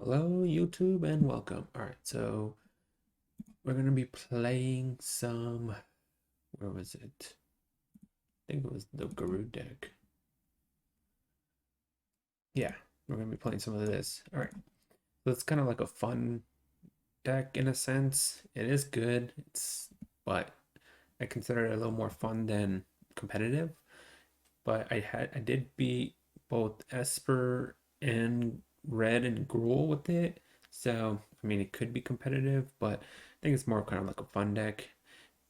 Hello, YouTube, and welcome. All right, so we're gonna be playing some. Where was it? I think it was the Gyruda deck. Yeah, we're gonna be playing some of this. All right, so it's kind of like a fun deck in a sense. It is good. But I consider it a little more fun than competitive. But I did beat both Esper and Red and Gruul with it. So I mean, it could be competitive, but I think it's more kind of like a fun deck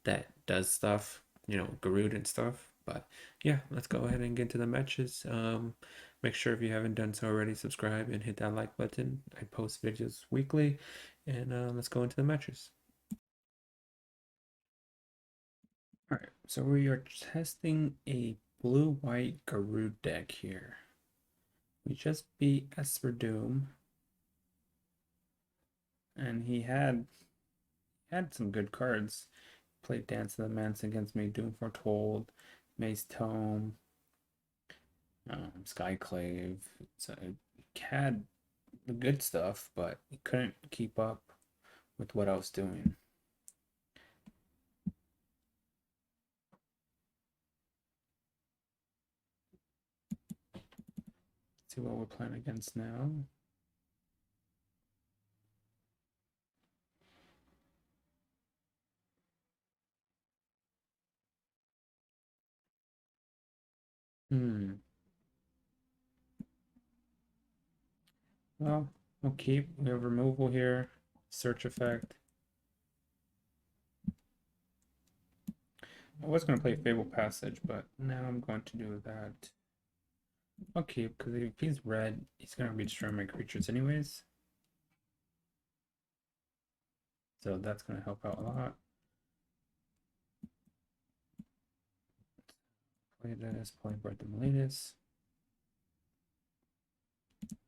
that does stuff, Gyruda and stuff. But yeah, let's go ahead and get to the matches. Make sure if you haven't done so already, subscribe and hit that like button. I post videos weekly, and let's go into the matches. All right, so we are testing a blue-white Gyruda deck here. We just beat Esper Doom, and he had some good cards. Played Dance of the Manse against me, Doom Foretold, Maze Tome, Skyclave. So it had the good stuff, but it couldn't keep up with what I was doing. Let's see what we're playing against now. Well, we'll keep. We have removal here, search effect. I was going to play Fable Passage, but now I'm going to do that. I'll keep, because if he's red, he's going to be destroying my creatures anyways. So that's going to help out a lot. Play this, play Breath of Miletus.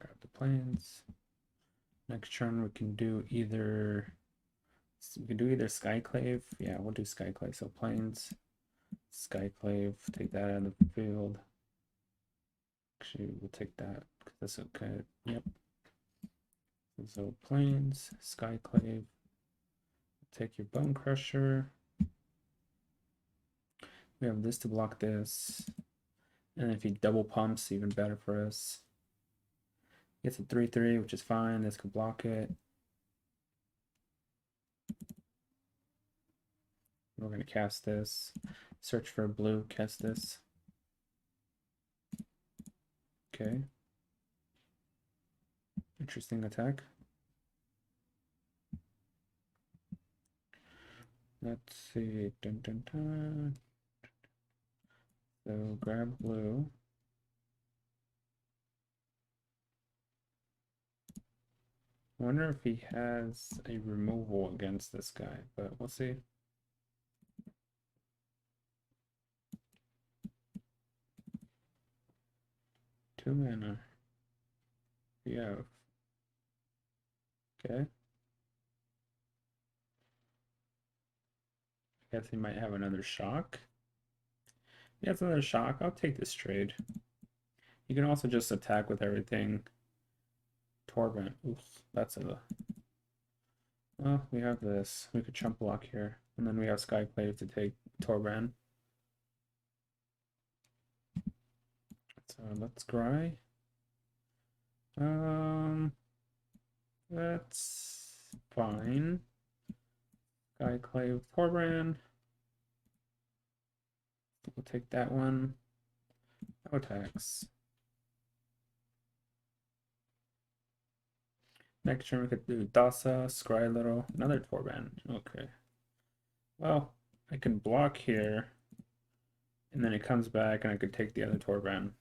Grab the planes. Next turn we can do either Skyclave. Yeah, we'll do Skyclave. So planes, Skyclave, take that out of the field. Actually, we'll take that because that's okay. Yep. So planes, Skyclave. Take your Bone Crusher. We have this to block this. And if he double pumps, even better for us. It's a 3/3, which is fine. This could block it. We're going to cast this. Search for a blue, cast this. Okay. Interesting attack. Let's see. Dun, dun, dun. So grab blue. I wonder if he has a removal against this guy, but we'll see. Two mana. Yeah. Okay. I guess he might have another shock. He has another shock. I'll take this trade. You can also just attack with everything. Torment. Oof, that's a. Well, we have this. We could chump block here, and then we have Skyclave to take Torban. So let's Scry. That's fine. Skyclave Torban. We'll take that one. No attacks. Next turn we could do Dasa, Scry Little, another Torban. Okay. Well, I can block here, and then it comes back, and I could take the other Torban.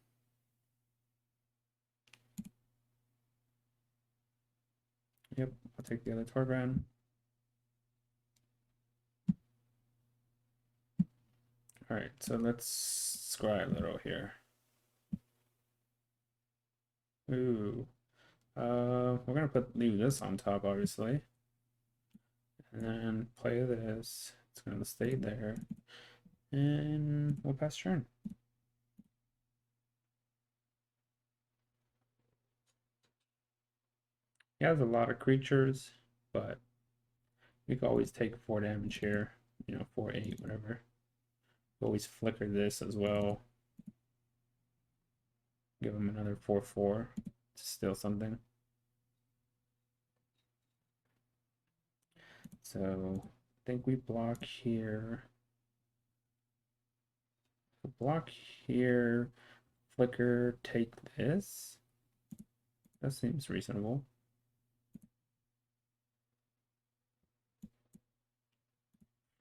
Yep, I'll take the other Torban. All right, so let's Scry Little here. Ooh. We're gonna leave this on top, obviously. And then play this. It's gonna stay there. And we'll pass turn. He has a lot of creatures, but we could always take 4 damage here. You know, 4, 8, whatever. Always flicker this as well. Give him another 4/4 to steal something. So I think we block here. Block here. Flicker, take this. That seems reasonable.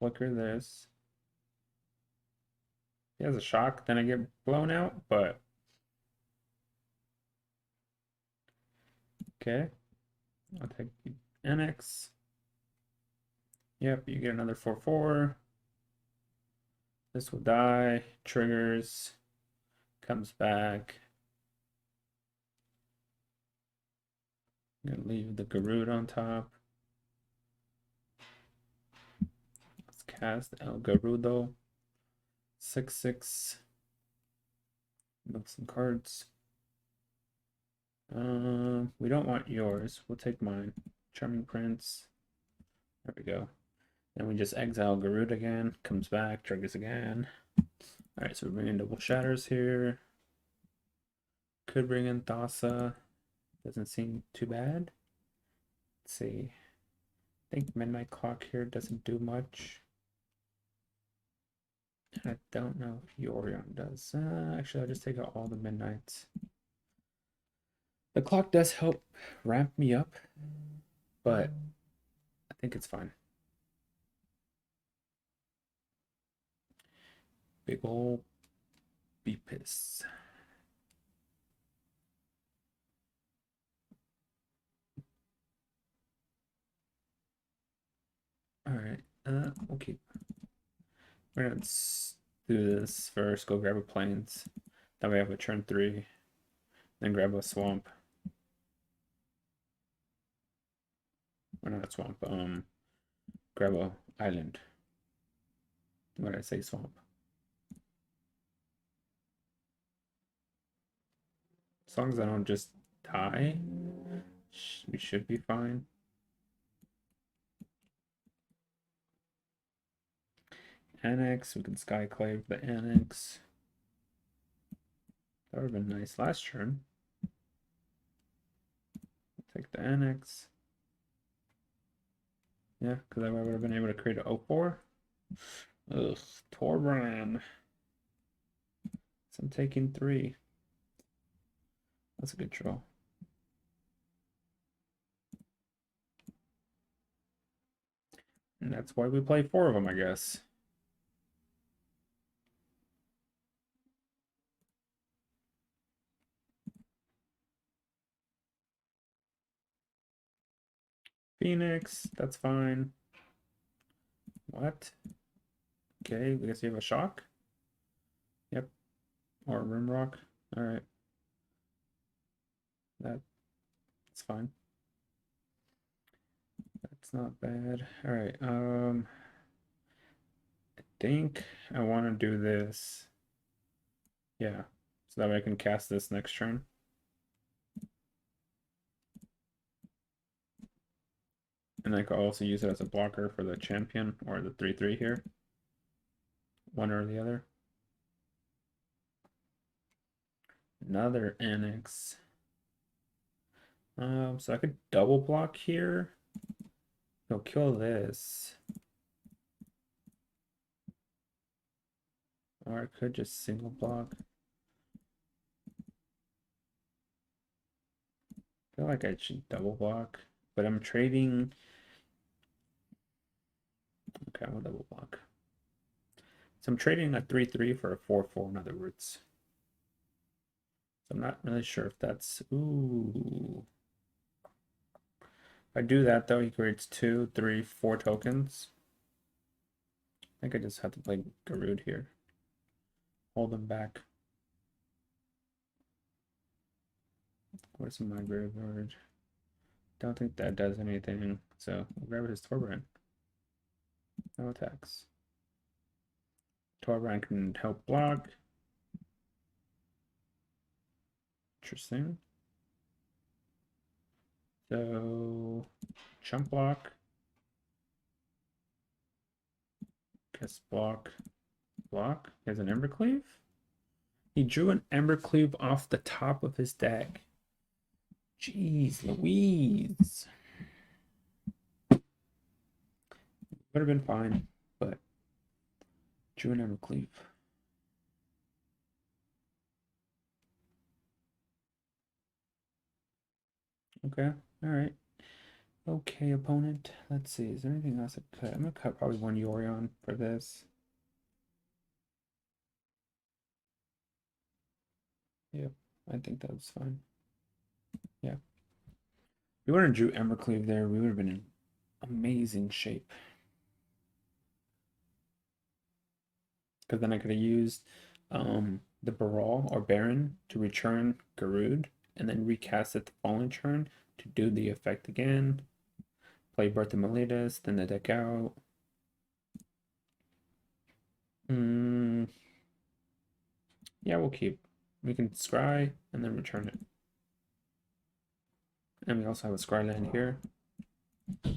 Flicker this. He has a shock, then I get blown out, but okay. I'll take NX. Yep, you get another 4/4. This will die. Triggers. Comes back. I'm gonna leave the Gyruda on top. Let's cast El Gyrudo. 6/6. Move some cards. We don't want yours. We'll take mine. Charming Prince. There we go. Then we just exile Gyruda again. Comes back. Triggers again. Alright, so we bring in double shatters here. Could bring in Thassa. Doesn't seem too bad. Let's see. I think Midnight Clock here doesn't do much. I don't know if Yorion does. Actually, I'll just take out all the Midnights. The clock does help ramp me up, but I think it's fine. Big ol' Beepis. Alright, we'll keep. We're gonna do this first. Go grab a plains. Then we have a turn 3. Then grab a swamp. Or not a swamp. Grab a island. What did I say? Swamp. As long as I don't just die, we should be fine. Annex, we can Skyclave the Annex. That would have been nice last turn. Take the Annex. Yeah, because I would have been able to create an 0/4. Ugh, Torbran. So I'm taking 3. That's a good draw. And that's why we play 4 of them, I guess. Phoenix, that's fine. What? Okay, I guess you have a shock. Yep. Or Rimrock. Alright. That's fine. That's not bad. Alright, I think I want to do this. Yeah. So that way I can cast this next turn. And I could also use it as a blocker for the champion or the 3/3 here. One or the other. Another Annex. So I could double block here. Go kill this. Or I could just single block. I feel like I should double block, but I'm trading. Okay, I'm gonna double block. So I'm trading a 3/3 for a 4/4, in other words. So I'm not really sure if that's. Ooh. If I do that though, he creates 2, 3, 4 tokens. I think I just have to play Gyruda here. Hold him back. What's in my graveyard? Don't think that does anything. So we'll grab his Torbran. No attacks. Torbran can help block. Interesting. So chump block, cast block, block. He has an Embercleave. He drew an Embercleave off the top of his deck. Jeez Louise. Would have been fine, but drew an Embercleave. Okay, alright. Okay, opponent. Let's see. Is there anything else I cut? I'm gonna cut probably one Yorion for this. Yep, I think that was fine. Yeah. If we would have drew Embercleave there, we would have been in amazing shape. Because then I could have used the Baral or Baron to return Gyruda and then recast it the following turn to do the effect again. Play Birth of Miletus, then the deck out. Yeah, we'll keep. We can scry and then return it. And we also have a scry land here. Okay,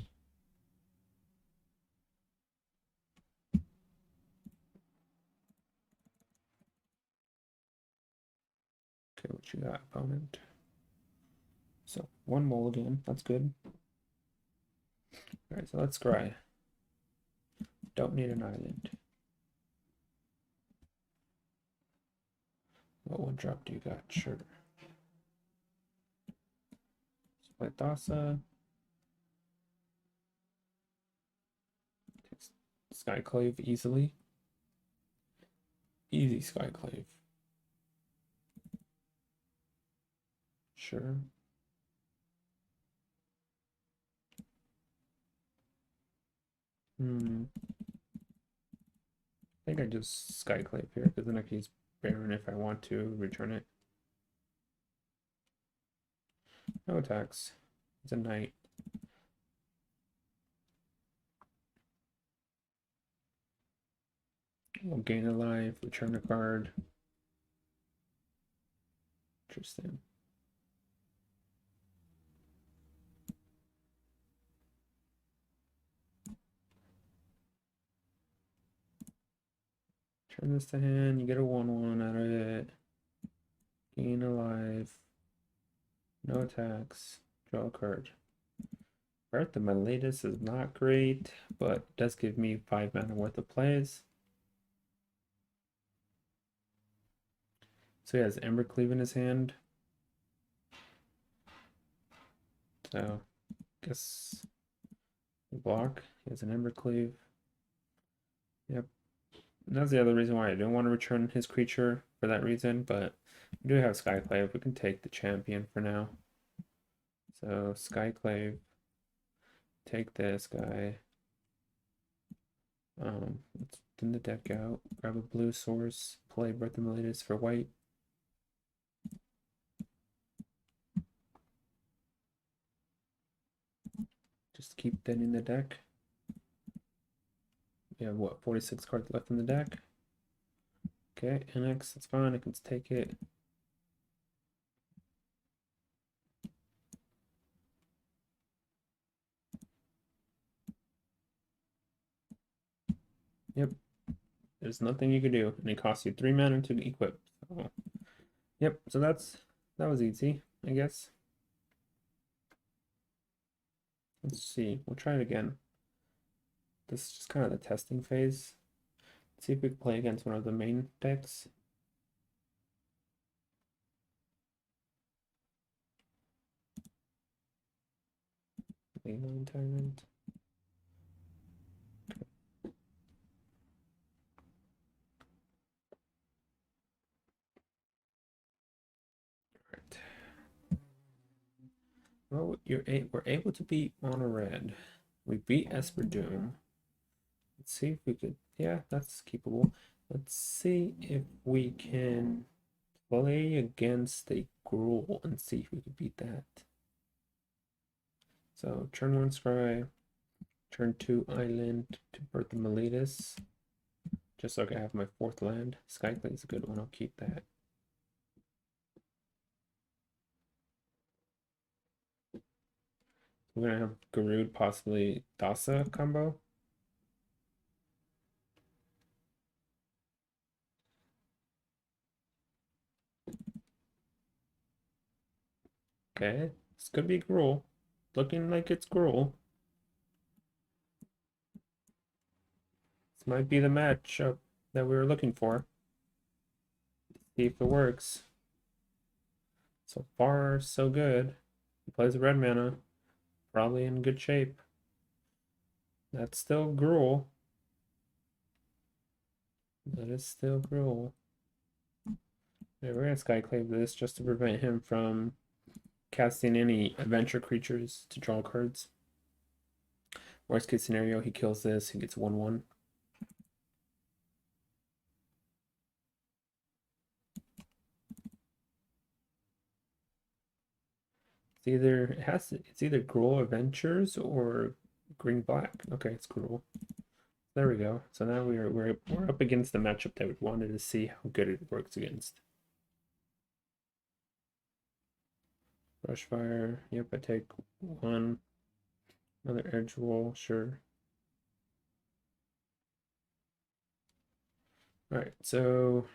what you got, opponent? So, one mulligan, that's good. Alright, so let's scry. Don't need an island. What one drop do you got? Sure. Split Dasa. Skyclave easily. Easy Skyclave. Sure. I think I just Skyclave here because then I can use Baron if I want to return it. No attacks. It's a knight. We'll gain a life, return a card. Interesting. Turn this to hand, you get a 1/1 out of it. Gain a life. No attacks. Draw a card. Birth of Miletus is not great, but does give me 5 mana worth of plays. So he has Embercleave in his hand. So, guess block. He has an Embercleave. Yep. And that's the other reason why I don't want to return his creature for that reason, but we do have Skyclave. We can take the champion for now. So, Skyclave. Take this guy. Let's thin the deck out. Grab a blue source. Play Birth of Miletus for white. Just keep thinning the deck. We have what, 46 cards left in the deck? Okay, NX, that's fine. I can take it. Yep. There's nothing you can do, and it costs you 3 mana to equip. So, yep. So that was easy, I guess. Let's see. We'll try it again. This is just kind of the testing phase. Let's see if we can play against one of the main decks. Mainline Tyrant. Well, we're able to beat Mono Red. We beat Esper Doom. Let's see if we could. Yeah, that's keepable. Let's see if we can play against a Gruul and see if we could beat that. So turn 1 Scry, turn 2 Island to Birth of Miletus. Just so I can have my 4th land. Skyclave is a good one. I'll keep that. We're gonna have Gyruda, possibly Dasa combo. Okay, this could be Gruul. Looking like it's Gruul. This might be the matchup that we were looking for. See if it works. So far, so good. He plays red mana. Probably in good shape. That's still Gruul. That is still Gruul. Yeah, we're gonna Skyclave this just to prevent him from casting any adventure creatures to draw cards. Worst case scenario, he kills this, he gets 1/1. It's either Gruul Adventures or Green Black. Okay, it's Gruul. There we go. So now we're up against the matchup that we wanted to see how good it works against. Brushfire. Yep, I take one. Another Edge Roll, sure. Alright, so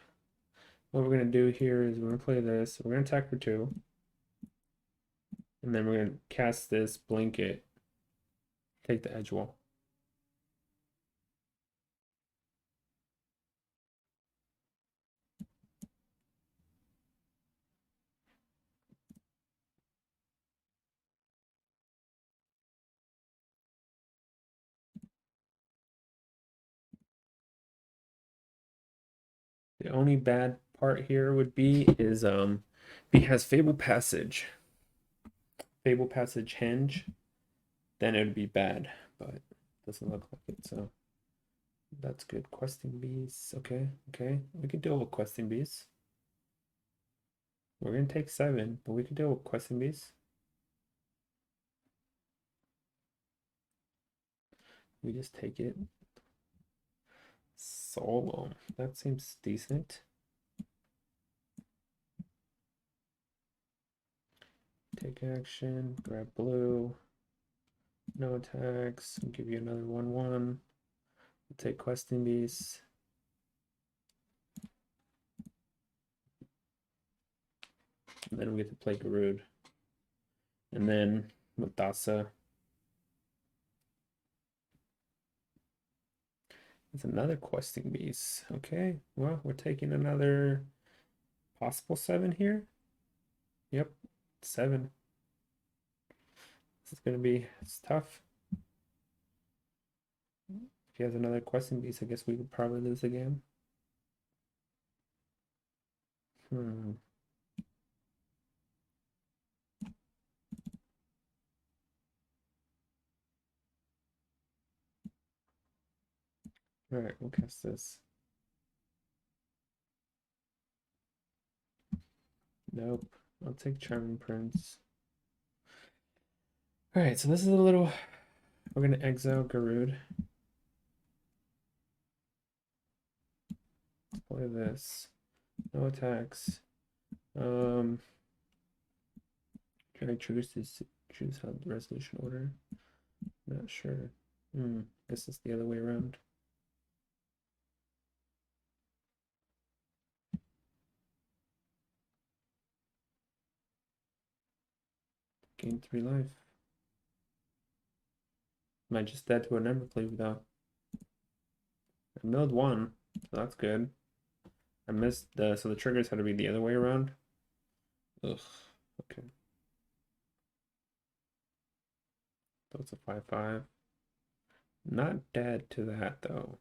what we're gonna do here is we're gonna play this. We're gonna attack for 2. And then we're gonna cast this blanket. Take the Edge Wall. The only bad part here would be is he has Fable Passage. Fable Passage Henge, then it would be bad, but it doesn't look like it, so that's good. Questing Beasts. Okay, okay. We can deal with Questing Beasts. We're gonna take 7, but we can deal with Questing Beasts. We just take it. Solo. That seems decent. Take action, grab blue. No attacks. I'll give you another 1/1. We'll take Questing Beasts. And then we get to play Gyruda. And then with Dasa. It's another Questing Beast. Okay, well, we're taking another possible 7 here. Yep, 7. This is gonna be tough. If he has another Questing Beast, I guess we would probably lose the game. Alright, we'll cast this. Nope. I'll take Charming Prince. Alright, so this is a little... We're gonna exile Gyruda. Let's play this. No attacks. Can I choose how the resolution order? Not sure. Guess it's the other way around. Gain 3 life. Am I just dead to an Embercleave though? I milled 1, so that's good. I missed so the triggers had to be the other way around. Ugh, okay. That's a 5/5. Not dead to that though.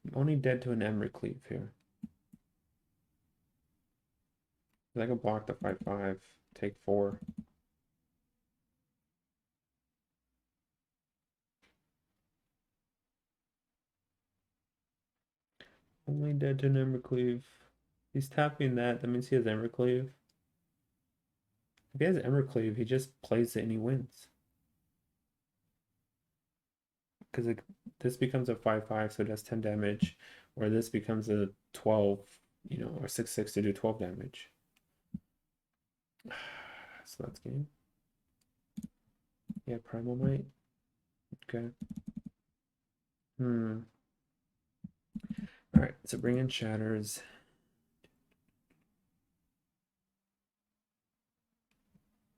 I'm only dead to an Embercleave here. I can block the 5/5, take 4. Only dead to an Embercleave. He's tapping that. That means he has Embercleave. If he has Embercleave, he just plays it and he wins. Because this becomes a 5/5, so it does 10 damage, or this becomes a 12, or 6/6 to do 12 damage. so that's game. Yeah, Primal Might. Okay. Alright, so bring in Shatters.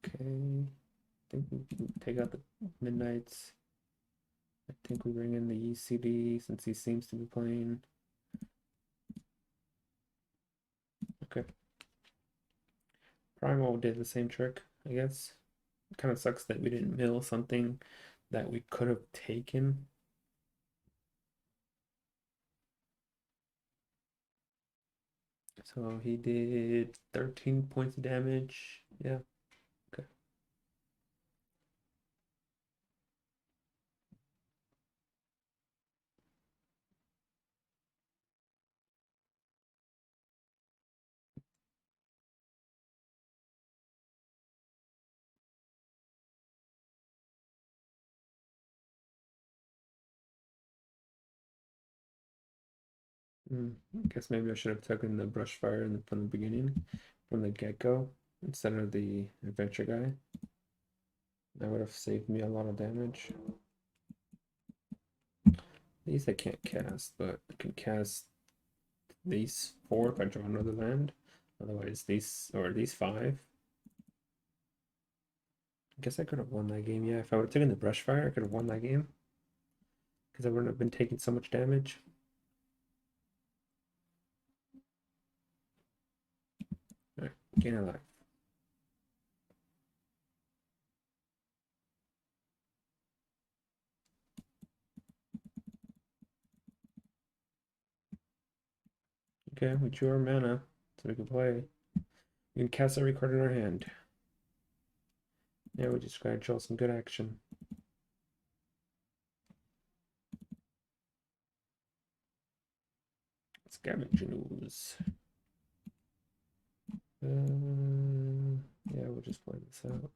Okay. I think we can take out the Midnights. I think we bring in the ECD since he seems to be playing. Okay. Primal did the same trick, I guess. It kind of sucks that we didn't mill something that we could have taken. So he did 13 points of damage. Yeah. Okay. I guess maybe I should have taken the brush fire from the beginning, from the get-go, instead of the adventure guy. That would have saved me a lot of damage. These I can't cast, but I can cast these 4 if I draw another land. Otherwise, these these 5. I guess I could have won that game. Yeah, if I would have taken the brush fire, I could have won that game. Because I wouldn't have been taking so much damage. Alright, gain a life. Okay, we drew our mana, so we can play. We can cast every card in our hand. Now we just gotta draw some good action. Scavenger news. Yeah, we'll just play this out.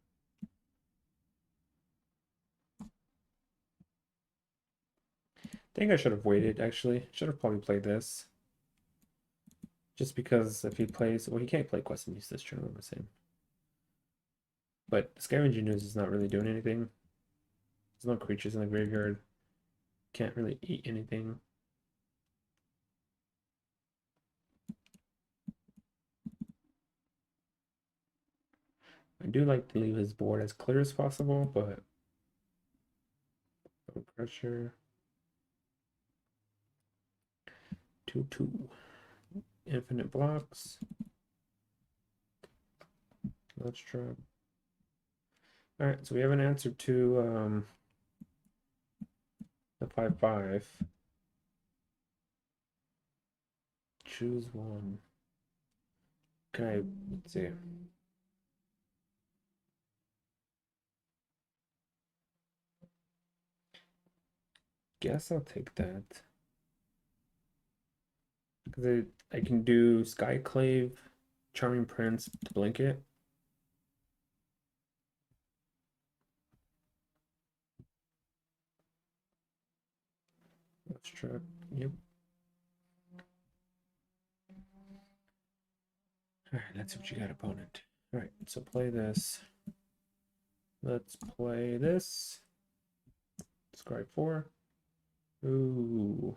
I think I should have waited, actually. Should have probably played this. Just because if he plays... Well, he can't play Quest and Use this turn, I'm saying. But Scavenger News is not really doing anything. There's no creatures in the graveyard. Can't really eat anything. I do like to leave his board as clear as possible, but... No pressure. 2/2. Infinite blocks. Let's try. Alright, so we have an answer to the 5/5. Choose one. Can I, let's see. Guess I'll take that. Because I can do Skyclave, Charming Prince to blink it. Let's try. Yep. Alright, that's what you got, opponent. Alright, so play this. Let's play this. Scribe 4. Ooh.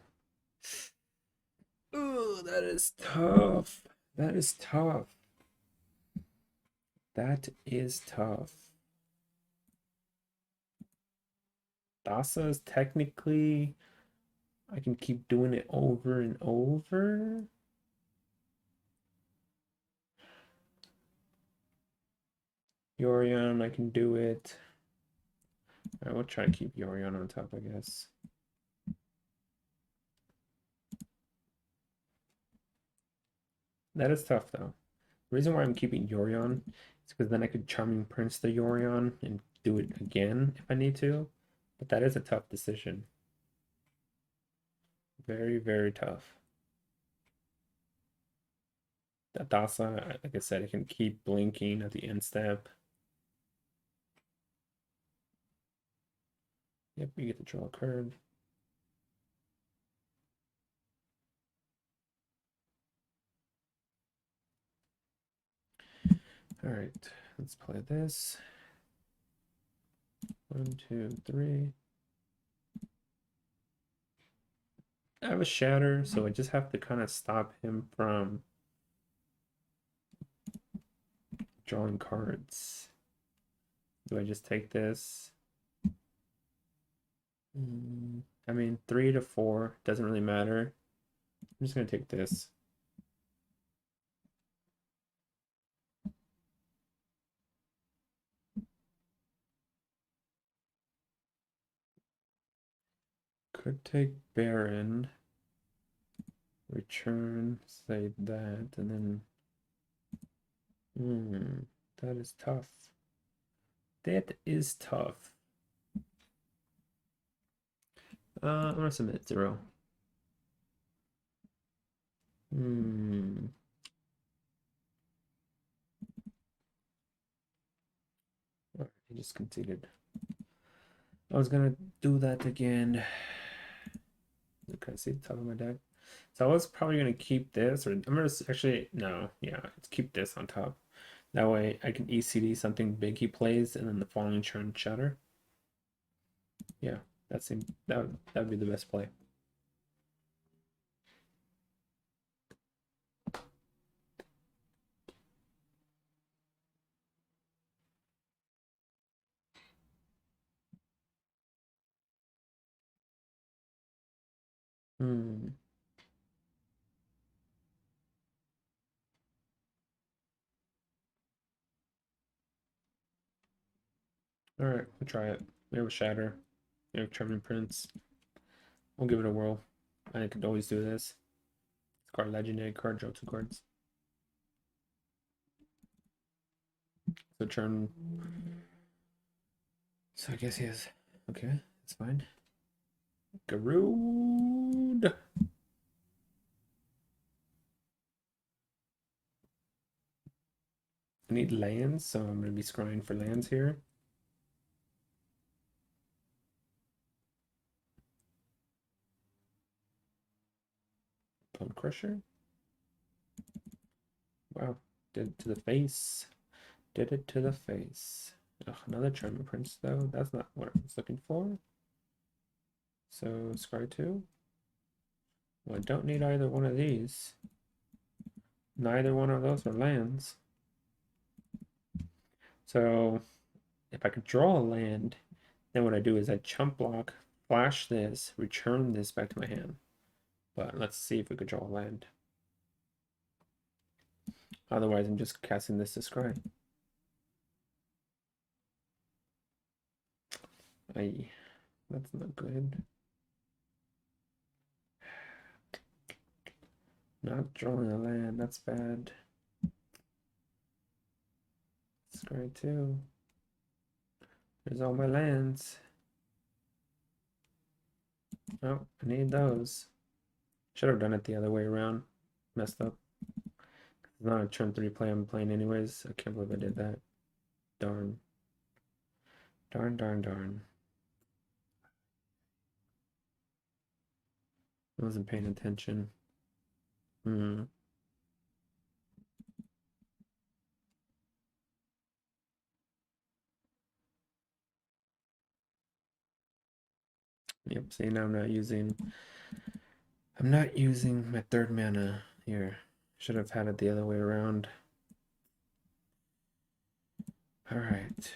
Ooh, that is tough. That is tough. That is tough. Dasa is technically... I can keep doing it over and over. Yorion, I can do it. I will try to keep Yorion on top, I guess. That is tough, though. The reason why I'm keeping Yorion is because then I could Charming Prince the Yorion and do it again if I need to. But that is a tough decision. Very, very tough. That Dasa, like I said, I can keep blinking at the end step. Yep, you get to draw a card. All right, let's play this. 1, 2, 3. I have a shatter, so I just have to kind of stop him from drawing cards. Do I just take this? I mean, 3 to 4 doesn't really matter. I'm just gonna take this. Could take Baron, return, say that, and then that is tough. That is tough. I'm gonna submit 0. Oh, he just conceded. I was gonna do that again. Okay, see the top of my deck. So I was probably gonna keep this, or I'm gonna actually no, yeah, let's keep this on top. That way I can ECD something big he plays, and then the following turn shatter. Yeah, that would be the best play. All right, we'll try it. We have a shatter. We have Tremor Prince. We'll give it a whirl. I could always do this. It's card legendary card, draw 2 cards. So turn. So I guess he has. Okay, that's fine. Gyruda. I need lands, so I'm going to be scrying for lands here. Bone Crusher. Wow, did it to the face. Did it to the face. Ugh, another Tremor Prince, though. That's not what I was looking for. So, scry 2. Well, I don't need either one of these. Neither one of those are lands. So, if I could draw a land, then what I do is I chump block, flash this, return this back to my hand. But let's see if we could draw a land. Otherwise, I'm just casting this to scry. Aye, that's not good. Not drawing a land, that's bad. Scry 2. There's all my lands. Oh, I need those. Should have done it the other way around. Messed up. It's not a turn 3 play I'm playing anyways. I can't believe I did that. Darn. Darn, darn, darn. I wasn't paying attention. Yep, see now I'm not using my 3rd mana here. Should have had it the other way around. All right.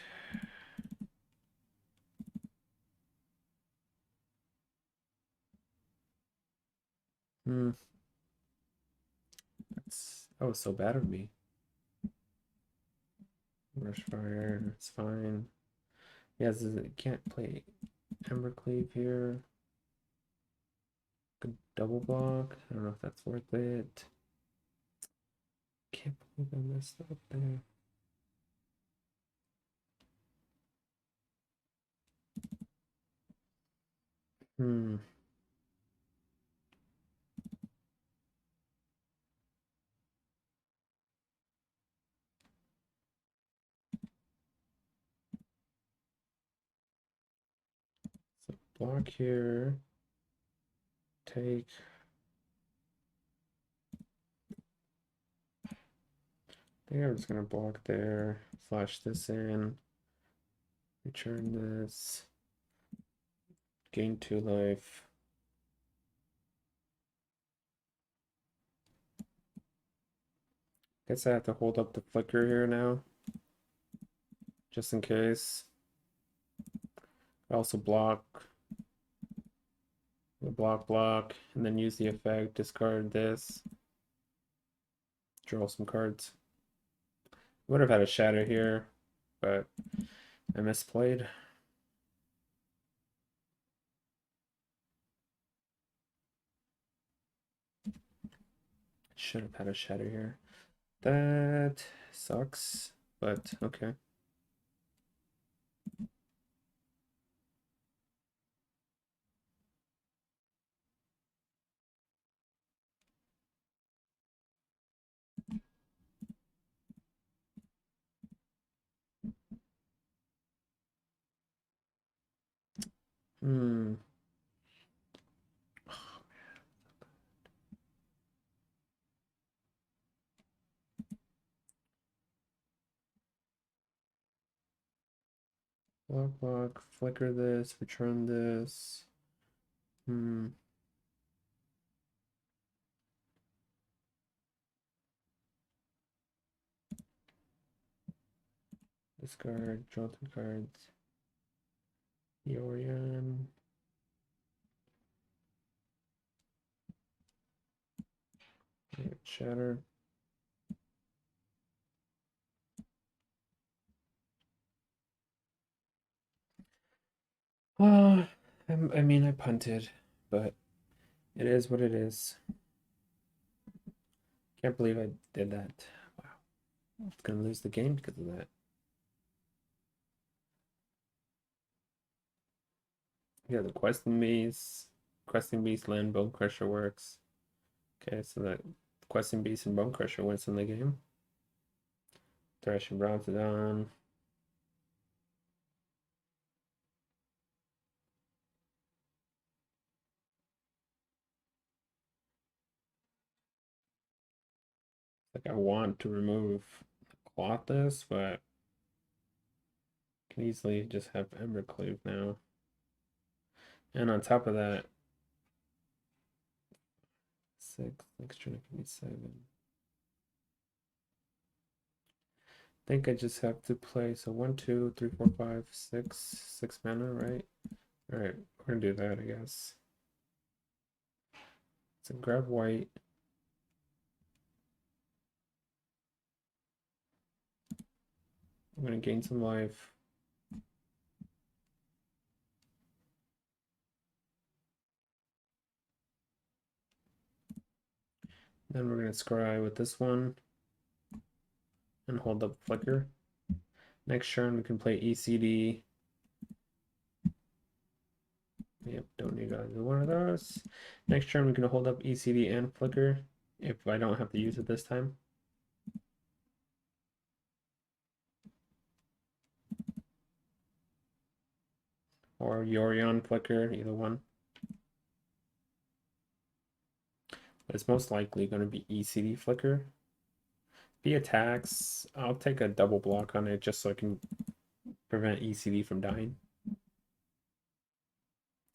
That was so bad of me. Rush Fire, it's fine. Yes, it can't play Embercleave here. Good double block. I don't know if that's worth it. Can't believe I messed up there. So block here. Take. I think I'm just gonna block there, flash this in, return this, gain 2 life. Guess I have to hold up the flicker here now, just in case. I also block, and then use the effect, discard this, draw some cards. Would have had a shatter here, but I misplayed. Should have had a shatter here. That sucks, but okay. Hmm. Block, flicker this, return this. Hmm. Discard, draw 2 cards. Yorion. Shatter. I mean, I punted, but it is what it is. Can't believe I did that. Wow. I'm gonna lose the game because of that. Yeah, the questing beast, land, bone crusher works. Okay, so that questing beast and bone crusher wins in the game. Thresh and Bronzodon. Like I want to remove Clothis, but can easily just have Embercleave now. And on top of that, 6, next turn it can be 7. I think I just have to play, so 1, 2, 3, 4, 5, 6, 6 mana, right? Alright, we're gonna do that, I guess. So grab white. I'm gonna gain some life. Then we're gonna scry with this one and hold up flicker. Next turn we can play ECD. Yep, don't need either one of those. Next turn we can hold up ECD and flicker if I don't have to use it this time. Or Yorion flicker, either one. But it's most likely going to be ECD flicker. If he attacks, I'll take a double block on it just so I can prevent ECD from dying.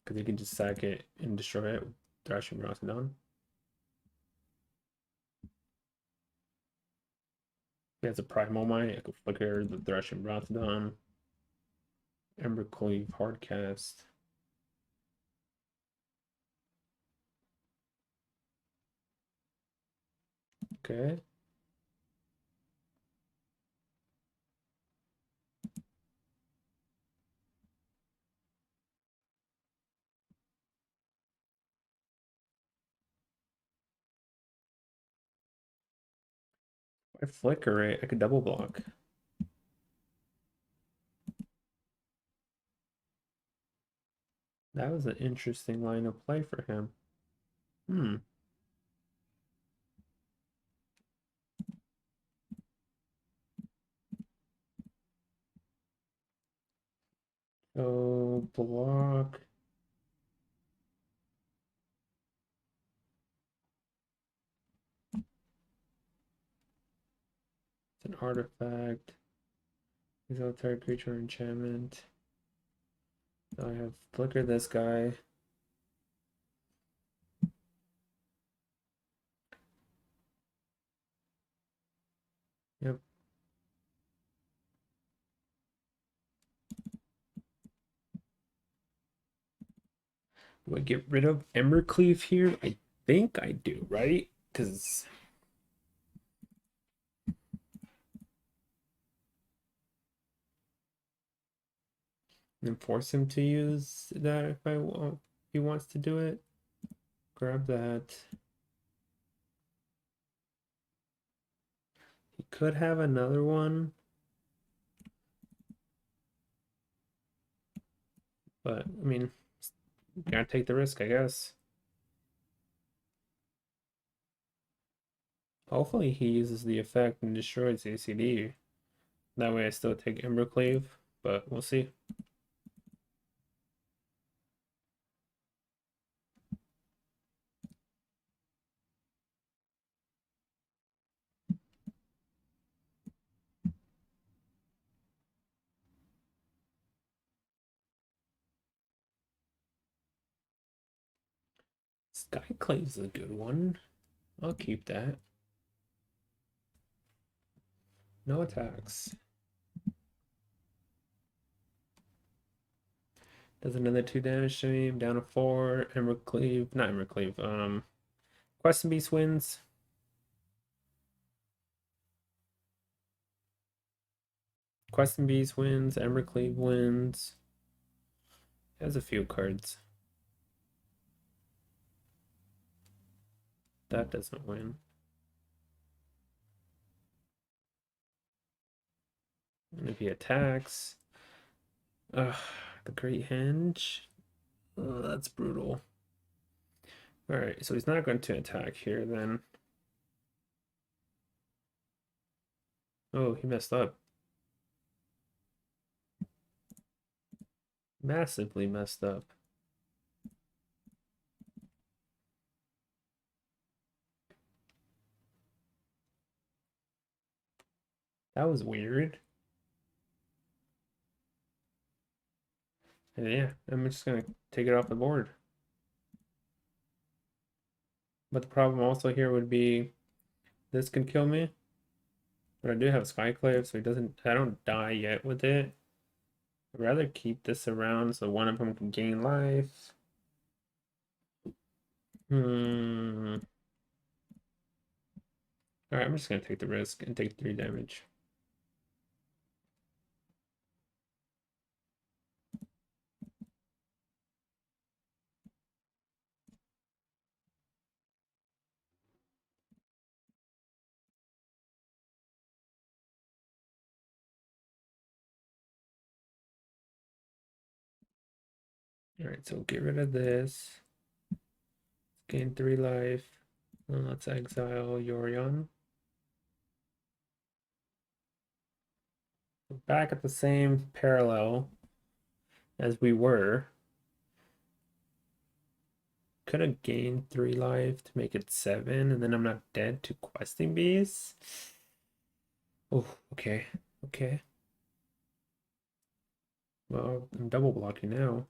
Because he can just sack it and destroy it with Thrashing Rostodon. He has a Primal Might, I could flicker the Thrashing Rostodon. Embercleave, Hardcast. Okay. If I flicker it, I could double block. That was an interesting line of play for him. Hmm. So block. It's artifact, exalted creature enchantment. I have flicker this guy. Yep. Do I get rid of Embercleave here? I think I do, right? Because then force him to use that if I want. If he wants to do it. Grab that. He could have another one. But, I mean, gotta take the risk, I guess. Hopefully he uses the effect and destroys the ACD. That way I still take Embercleave, but we'll see. Skyclave's a good one. I'll keep that. No attacks. Does another 2 damage to me. I'm down to 4. Embercleave. Not Embercleave. Quest and Beast wins. Quest and Beast wins. Embercleave wins. Has a few cards. That doesn't win. And if he attacks, the Great Henge. Oh, that's brutal. All right, so he's not going to attack here then. Oh, he messed up. Massively messed up. That was weird. And yeah, I'm just gonna take it off the board. But the problem also here would be this can kill me. But I do have Skyclave, so I don't die yet with it. I'd rather keep this around so one of them can gain life. Alright, I'm just gonna take the risk and take 3 damage. Alright, so get rid of this. Gain 3 life. Let's exile Yorion. Back at the same parallel as we were. Could have gained 3 life to make it 7, and then I'm not dead to questing bees. Oh, okay. Okay. Well, I'm double blocking now.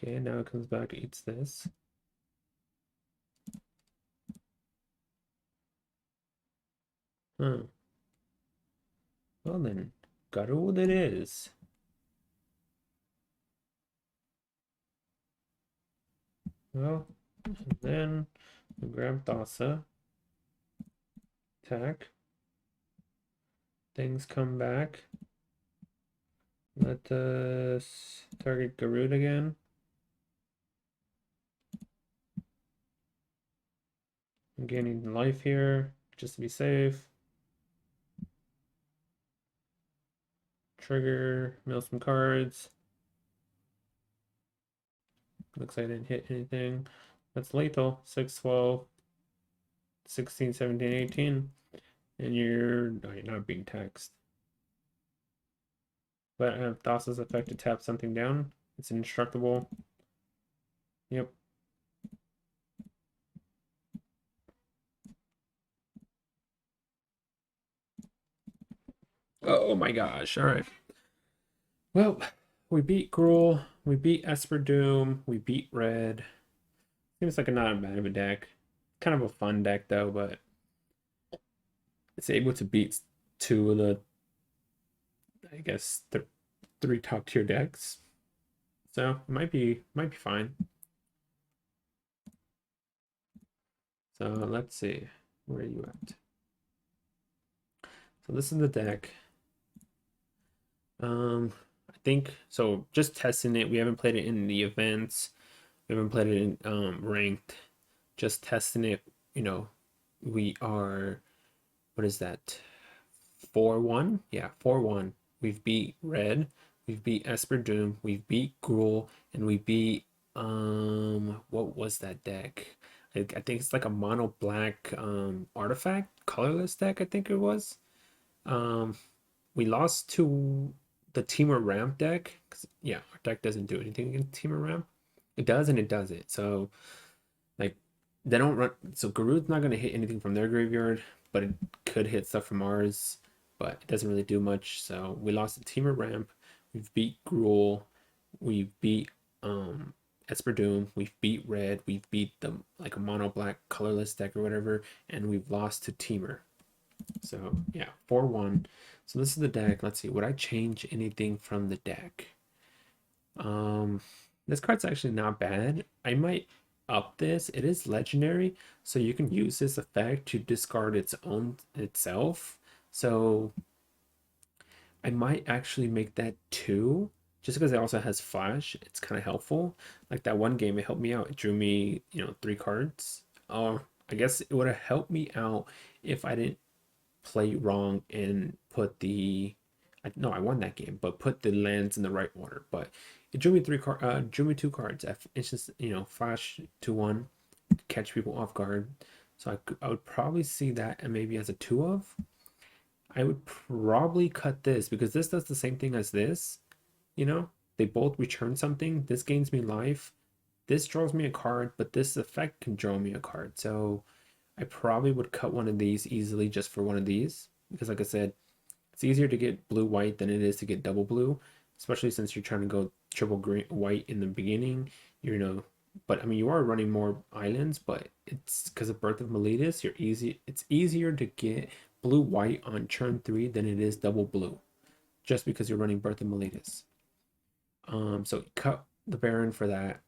Okay, now it comes back, eats this. Huh. Well then, Gyruda it is. Well, and then we grab Thassa. Attack. Things come back. Let us target Gyruda again. I'm gaining life here, just to be safe. Trigger, mill some cards. Looks like I didn't hit anything. That's lethal. 6, 12, 16, 17, 18. And you're not being taxed. But I have Thassa's effect to tap something down. It's indestructible. Yep. Oh my gosh. All right. Well, we beat Gruul, we beat Esper Doom, we beat Red. Seems like a not bad of a deck. Kind of a fun deck though, but it's able to beat two of the, I guess, the three top tier decks. So it might be fine. So let's see. Where are you at? So this is the deck. I think so. Just testing it. We haven't played it in the events. We haven't played it in ranked. Just testing it. You know, we are. What is that? 4-1. Yeah, 4-1. We've beat Red. We've beat Esper Doom. We've beat Gruul, and we beat What was that deck? I think it's like a mono black artifact colorless deck. I think it was. Um, we lost to the Teamer Ramp deck. 'Cause, yeah, our deck doesn't do anything against Teamer Ramp. It does and it doesn't. So like they don't run. So Gyruda's not gonna hit anything from their graveyard, but it could hit stuff from ours. But it doesn't really do much. So we lost to Teamer Ramp. We've beat Gruul. We've beat Esper Doom. We've beat Red. We've beat them like a mono black colorless deck or whatever, and we've lost to Teamer. So yeah, 4-1. So this is the deck. Let's see. Would I change anything from the deck? Um, this card's actually not bad. I might up this. It is legendary, so you can use this effect to discard its own itself. So I might actually make that 2, just because it also has flash. It's kind of helpful. Like that one game, it helped me out. It drew me, 3 cards. I guess it would have helped me out if I didn't play wrong and put the no, I won that game, but put the lands in the right order. But it drew me 2 cards. It's just flash 2/1, catch people off guard. So I would probably see that and maybe as a 2 of. I would probably cut this because this does the same thing as this. They both return something. This gains me life. This draws me a card, but this effect can draw me a card. So I probably would cut one of these easily just for one of these because, like I said, it's easier to get blue white than it is to get double blue, especially since you're trying to go triple green white in the beginning. But I mean, you are running more islands, but it's because of Birth of Meletus. It's easier to get blue white on turn 3 than it is double blue, just because you're running Birth of Meletus. So cut the Baron for that.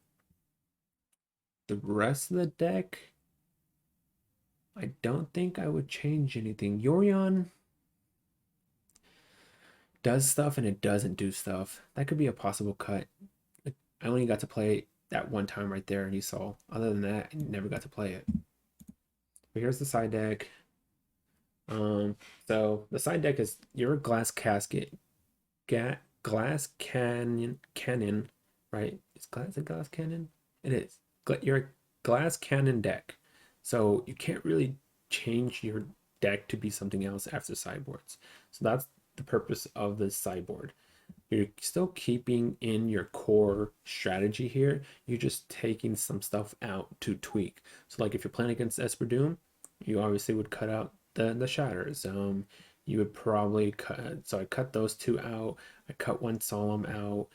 The rest of the deck, I don't think I would change anything. Yorion does stuff and it doesn't do stuff. That could be a possible cut. I only got to play it that one time right there, and you saw. Other than that, I never got to play it. But here's the side deck. Um, so the side deck is your glass casket, glass cannon, right? Is glass a glass cannon? It is. Your glass cannon deck. So you can't really change your deck to be something else after sideboards. So that's the purpose of the sideboard. You're still keeping in your core strategy here. You're just taking some stuff out to tweak. So like if you're playing against Esper Doom, you obviously would cut out the shatters. You would probably cut. So I cut those 2 out. I cut one Solemn out,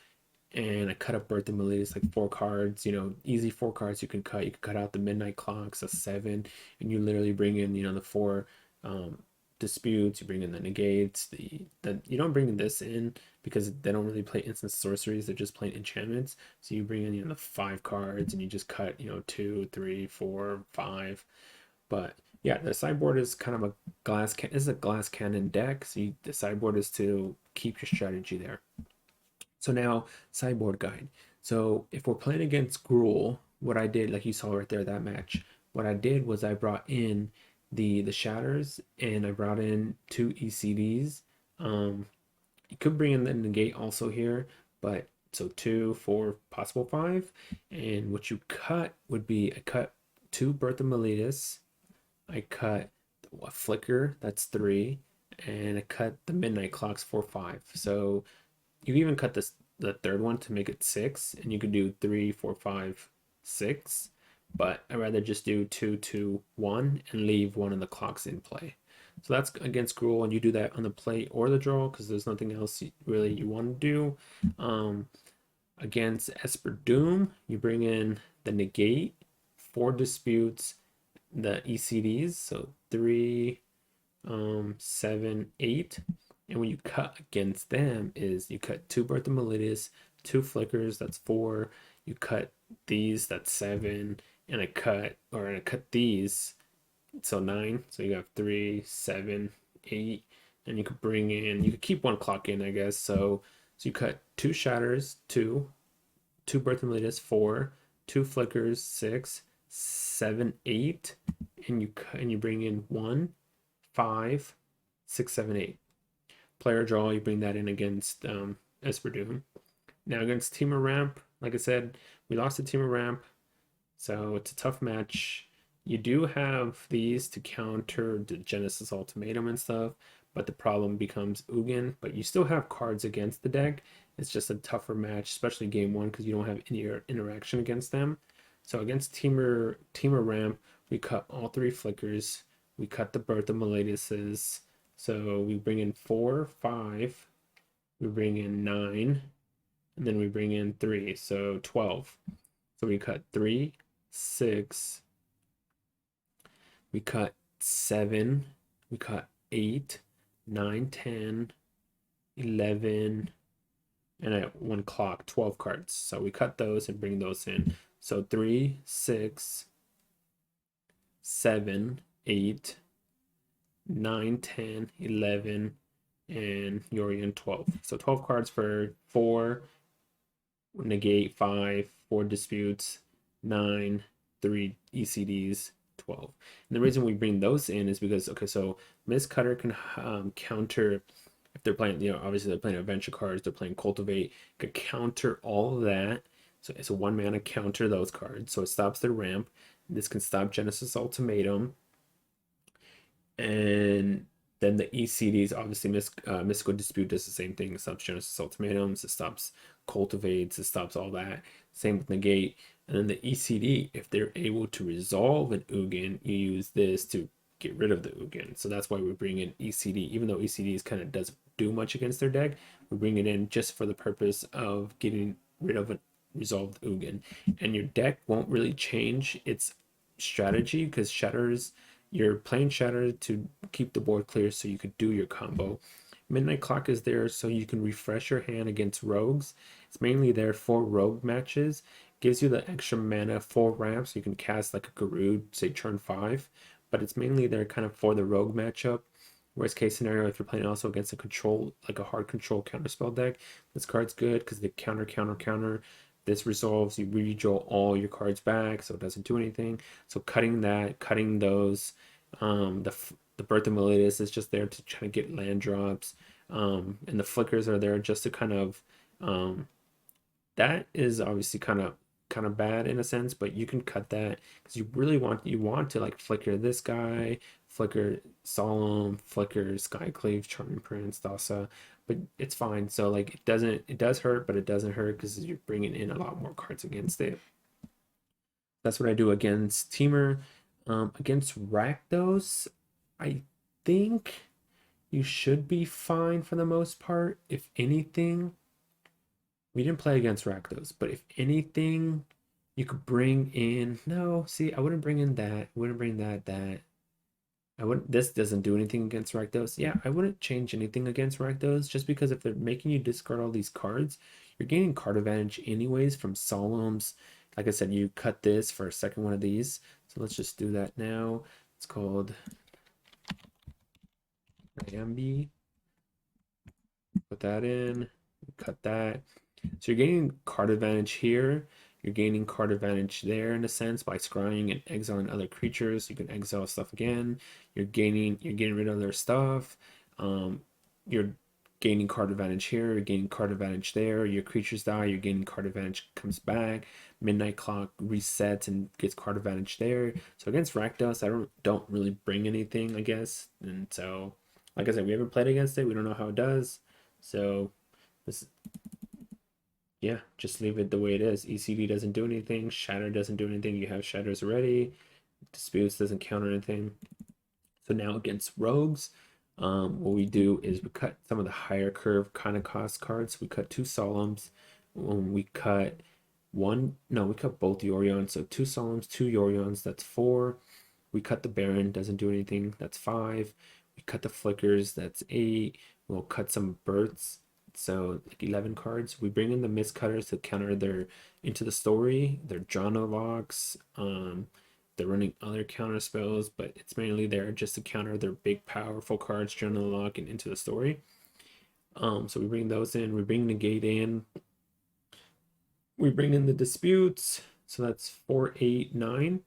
and I cut up Birth of Meletus, like 4 cards. Easy 4 cards you can cut. You can cut out the Midnight Clocks, a 7, and you literally bring in the 4 disputes. You bring in the negates. The you don't bring this in because they don't really play instant sorceries. They're just playing enchantments. So you bring in the 5 cards and you just cut 2, 3, 4, 5. But yeah, the sideboard is kind of a is a glass cannon deck. So the sideboard is to keep your strategy there. So now sideboard guide. So if we're playing against Gruul, what I did, like you saw right there, that match, what I did was I brought in the shatters and I brought in 2 ECDs. You could bring in the negate also here, but so 2, 4, possible 5. And what you cut would be I cut 2 Birth of Meletus. I cut a Flicker, that's 3, and I cut the Midnight Clocks 4, 5. So you even cut the third one to make it 6, and you could do 3, 4, 5. 6, but I'd rather just do 2, 2, 1 and leave one of the clocks in play. So that's against Gruul, and you do that on the play or the draw because there's nothing else really you want to do. Against Esper Doom, you bring in the negate, 4 disputes, the ECDs, so 3, 7, 8. And when you cut against them is you cut 2 Birth of Melitius, 2 Flickers, that's 4. You cut these, that's 7, and I cut these, so 9. So you have 3, 7, 8, and you could bring in, you could keep 1 clock in, I guess. So you cut 2 Shatters, 2 Birth of Melitius, 4, 2 Flickers, 6, 7, 8, and you bring in 1, 5, 6, 7, 8. Player draw, you bring that in against Esper Doom. Now against Temur Ramp, like I said, we lost to Temur Ramp, so it's a tough match. You do have these to counter the Genesis Ultimatum and stuff, but the problem becomes Ugin. But you still have cards against the deck. It's just a tougher match, especially game 1, because you don't have any interaction against them. So against Temur Ramp, we cut all 3 Flickers. We cut the Birth of Melitius's. So we bring in 4, 5. We bring in 9. And then we bring in 3. So 12. So we cut 3, 6. We cut 7. We cut 8, 9, 10, 11. And at 1 clock, 12 cards. So we cut those and bring those in. So 3, 6, 7, 8, 9, 10, 11, and Yorion 12. So 12 cards for 4, negate 5, 4 disputes, 9, 3 ECDs, 12. And the reason we bring those in is because, okay, so Miss Cutter can counter, if they're playing, obviously they're playing adventure cards, they're playing Cultivate, could counter all of that. So it's a 1 mana counter those cards. So it stops their ramp. This can stop Genesis Ultimatum. And then the ECDs, obviously Mystical Dispute does the same thing. It stops Genesis Ultimatums, it stops Cultivates, it stops all that. Same with Negate. And then the ECD, if they're able to resolve an Ugin, you use this to get rid of the Ugin. So that's why we bring in ECD. Even though ECDs kind of doesn't do much against their deck, we bring it in just for the purpose of getting rid of a resolved Ugin. And your deck won't really change its strategy because Shatters, you're playing Shatter to keep the board clear so you could do your combo. Midnight Clock is there so you can refresh your hand against rogues. It's mainly there for rogue matches. Gives you the extra mana for ramps. So you can cast like a Gyruda, say turn 5. But it's mainly there kind of for the rogue matchup. Worst case scenario, if you're playing also against a control, like a hard control counterspell deck, this card's good because they counter. This resolves, you redraw all your cards back, so it doesn't do anything. So cutting those, the Birth of Melitius is just there to try to get land drops, and the flickers are there just to kind of, that is obviously kind of bad in a sense, but you can cut that because you want to like flicker this guy, flicker Solemn, flicker Skyclave, Charming Prince, Thassa, but it's fine. So like it does hurt, but it doesn't hurt because you're bringing in a lot more cards against it. That's what I do against Temur. Against Rakdos, I think you should be fine for the most part. If anything, we didn't play against Rakdos, but if anything, you could bring in. No, see, I wouldn't bring in that. I wouldn't bring that. I wouldn't. This doesn't do anything against Rakdos. Yeah, I wouldn't change anything against Rakdos just because if they're making you discard all these cards, you're gaining card advantage anyways from Solemns. Like I said, you cut this for a second one of these. So let's just do that now. It's called Rambi. Put that in. Cut that. So you're gaining card advantage here. You're gaining card advantage there in a sense by scrying and exiling other creatures. You can exile stuff again. You're getting rid of their stuff. You're gaining card advantage here. You're gaining card advantage there. Your creatures die. You're gaining card advantage, comes back. Midnight Clock resets and gets card advantage there. So against Rakdos, I don't really bring anything, I guess. And so, like I said, we haven't played against it. We don't know how it does. So this yeah, just leave it the way it is. ECD doesn't do anything, Shatter doesn't do anything. You have Shatters already. Disputes doesn't counter anything. So now against rogues, what we do is we cut some of the higher curve kind of cost cards. We cut 2 Solemns. We cut one, no, we cut both Yorions. So 2 Solemns, 2 Yorions, that's 4. We cut the Baron, doesn't do anything, that's 5. We cut the Flickers, that's 8. We'll cut some Birds, so like 11 cards. We bring in the Mistcutters to counter their Into the Story, their Jono locks. They're running other counter spells, but it's mainly there just to counter their big powerful cards, Jono lock and Into the Story. So we bring those in. We bring Negate in. We bring in the Disputes. So that's 4, 8, 9.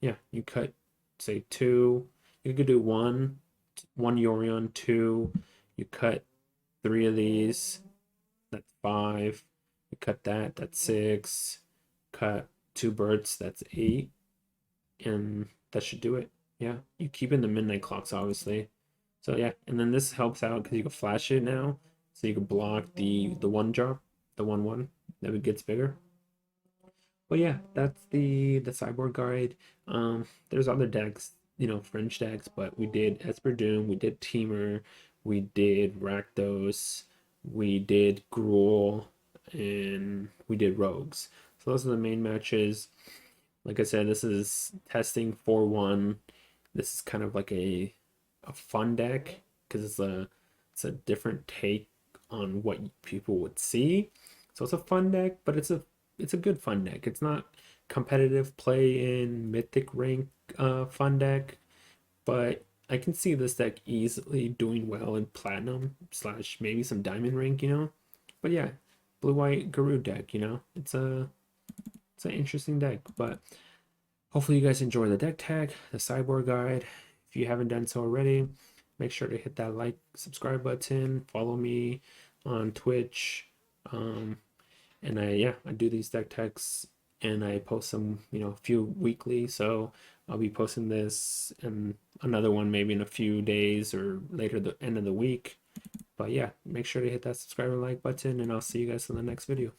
Yeah, you cut, say 2. You could do one Yorion, 2. You cut 3 of these. That's 5. You cut that. That's 6. Cut 2 Birds. That's 8. And that should do it. Yeah, you keep in the midnight clocks, obviously. So yeah, and then this helps out because you can flash it now, so you can block the one drop, the 1/1 that it gets bigger. But yeah, that's the sideboard guide. There's other decks, fringe decks, but we did Esper Doom, we did Teamer, we did Rakdos, we did Gruul, and we did Rogues. So those are the main matches. Like I said, this is testing 4-1. This is kind of like a fun deck because it's a different take on what people would see. So it's a fun deck, but it's a good fun deck. It's not competitive play in Mythic rank fun deck, but I can see this deck easily doing well in Platinum / maybe some Diamond rank. But yeah, blue white Gyruda deck. It's an interesting deck, but hopefully you guys enjoy the deck tag, the sideboard guide. If you haven't done so already, make sure to hit that like, subscribe button, follow me on Twitch. And I do these deck techs and I post them, a few weekly. So I'll be posting this and another one maybe in a few days or later the end of the week. But yeah, make sure to hit that subscribe and like button, and I'll see you guys in the next video.